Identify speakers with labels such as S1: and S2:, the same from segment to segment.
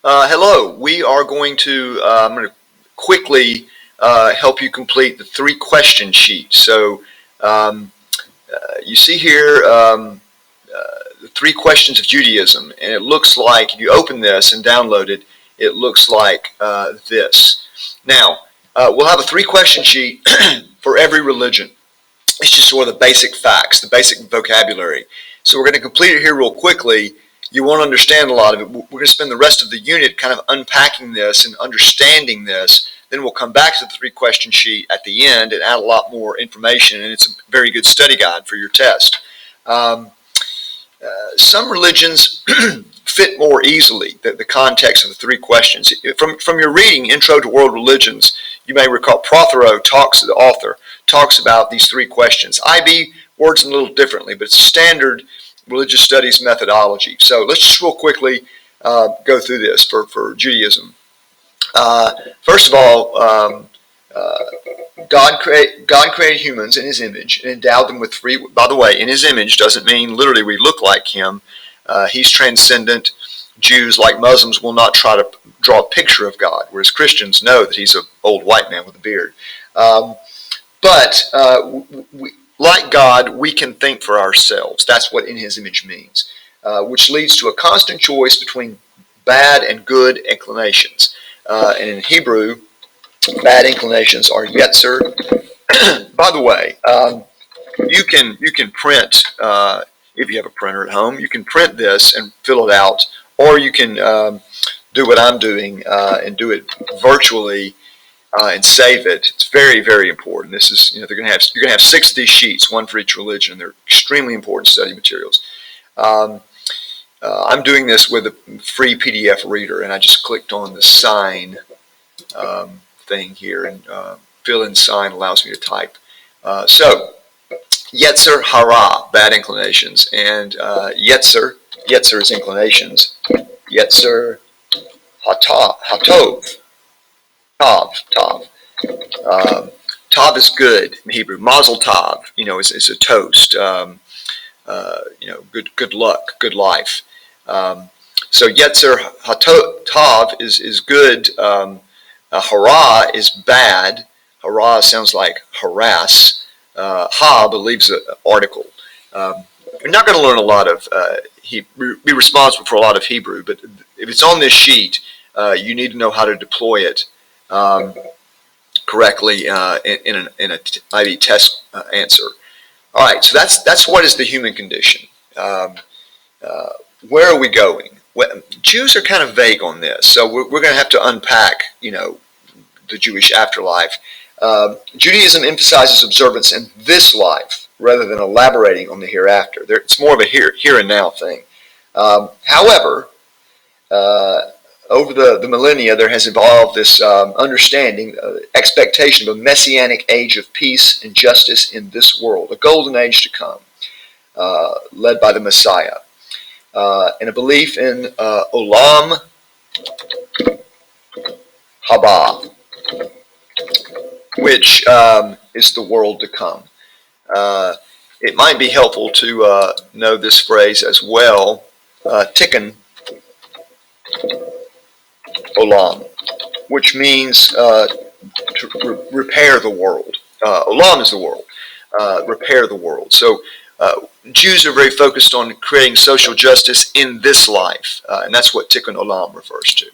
S1: Hello. We are going to, I'm going to quickly help you complete the 3-question sheet. So you see here the 3 questions of Judaism, and it looks like, if you open this and download it, it looks like this. Now, we'll have a 3-question sheet for every religion. It's just sort of the basic facts, the basic vocabulary. So we're going to complete it here real quickly. You won't understand a lot of it. We're going to spend the rest of the unit kind of unpacking this and understanding this. Then we'll come back to the 3-question sheet at the end and add a lot more information, and it's a very good study guide for your test. Some religions fit more easily the context of the 3 questions. From your reading, Intro to World Religions, you may recall Prothero the author, talks about these 3 questions. IB words them a little differently, but it's a standard religious studies methodology. So let's just real quickly go through this for Judaism. First of all, God created humans in His image and endowed them with free. By the way, in His image doesn't mean literally we look like Him. He's transcendent. Jews, like Muslims, will not try to draw a picture of God, whereas Christians know that He's an old white man with a beard. But like God, we can think for ourselves. That's what in His image means, which leads to a constant choice between bad and good inclinations. And in Hebrew, bad inclinations are yetzer. By the way, you can print, if you have a printer at home, you can print this and fill it out, or you can do what I'm doing and do it virtually and save it. It's very, very important. This is, you're going to have 6 of these sheets, one for each religion, and they're extremely important study materials. I'm doing this with a free PDF reader, and I just clicked on the sign thing here, and fill in sign allows me to type. So yetzer hara, bad inclinations, and yetzer is inclinations. Yetzer hatov. Tav. Tav is good in Hebrew. Mazel tov, is a toast. Good luck, good life. So yetzer tav is good. Hara is bad. Hara sounds like harass. Believes an article. You're not going to learn a lot of be responsible for a lot of Hebrew, but if it's on this sheet, you need to know how to deploy it correctly in an IB test answer. All right, so that's what is the human condition. Where are we going? Well, Jews are kind of vague on this, so we're going to have to unpack, the Jewish afterlife. Judaism emphasizes observance in this life rather than elaborating on the hereafter. It's more of a here and now thing. However, over the millennia, there has evolved this understanding, expectation of a messianic age of peace and justice in this world, a golden age to come, led by the Messiah, and a belief in Olam Haba, which is the world to come. It might be helpful to know this phrase as well, Tikkun Olam, which means to repair the world. Olam is the world. Repair the world. So Jews are very focused on creating social justice in this life, and that's what Tikkun Olam refers to.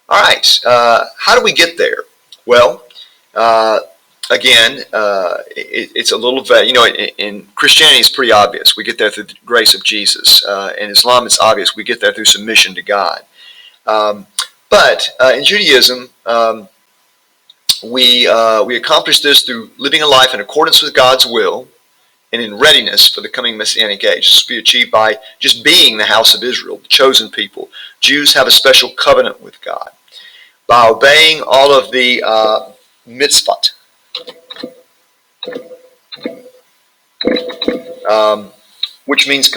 S1: All right, how do we get there? Well, again, it's a little vague. In Christianity, it's pretty obvious. We get there through the grace of Jesus. In Islam, it's obvious. We get there through submission to God. But in Judaism, we accomplish this through living a life in accordance with God's will and in readiness for the coming Messianic age. This will be achieved by just being the house of Israel, the chosen people. Jews have a special covenant with God. By obeying all of the mitzvot, which means,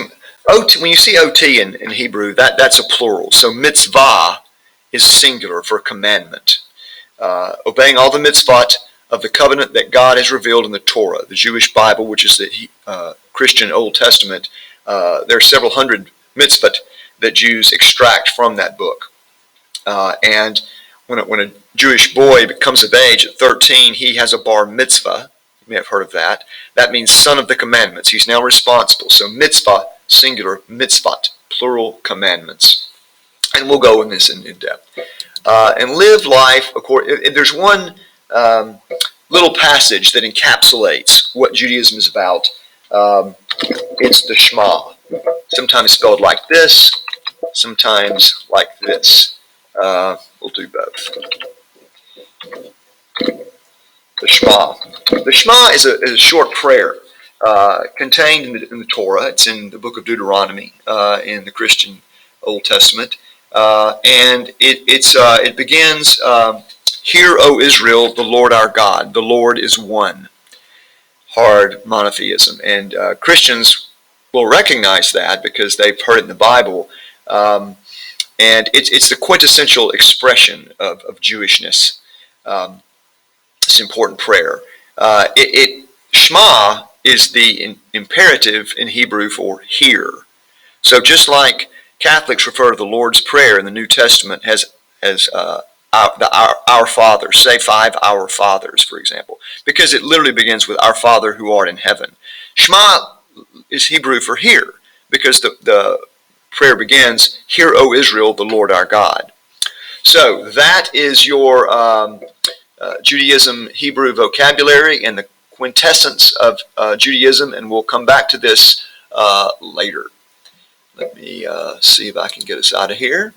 S1: when you see OT in Hebrew, that's a plural. So mitzvah is singular for commandment. Obeying all the mitzvot of the covenant that God has revealed in the Torah, the Jewish Bible, which is the Christian Old Testament. There are several hundred mitzvot that Jews extract from that book. And when a Jewish boy comes of age at 13, he has a bar mitzvah. You may have heard of that. That means son of the commandments. He's now responsible. So mitzvah, singular, mitzvot, plural commandments. And we'll go in this in depth. And live life according. There's one little passage that encapsulates what Judaism is about. It's the Shema. Sometimes spelled like this, sometimes like this. We'll do both. The Shema. The Shema is a short prayer contained in the Torah. It's in the book of Deuteronomy in the Christian Old Testament. And it begins, Hear, O Israel, the Lord our God. The Lord is one. Hard monotheism. And Christians will recognize that because they've heard it in the Bible. And it's the quintessential expression of Jewishness. It's an important prayer. Shema is the imperative in Hebrew for hear. So just like Catholics refer to the Lord's Prayer in the New Testament as our Father, say 5 Our Fathers, for example, because it literally begins with Our Father who art in heaven. Shema is Hebrew for hear, because the prayer begins, Hear, O Israel, the Lord our God. So that is your Judaism Hebrew vocabulary and the quintessence of Judaism, and we'll come back to this later. Let me see if I can get us out of here.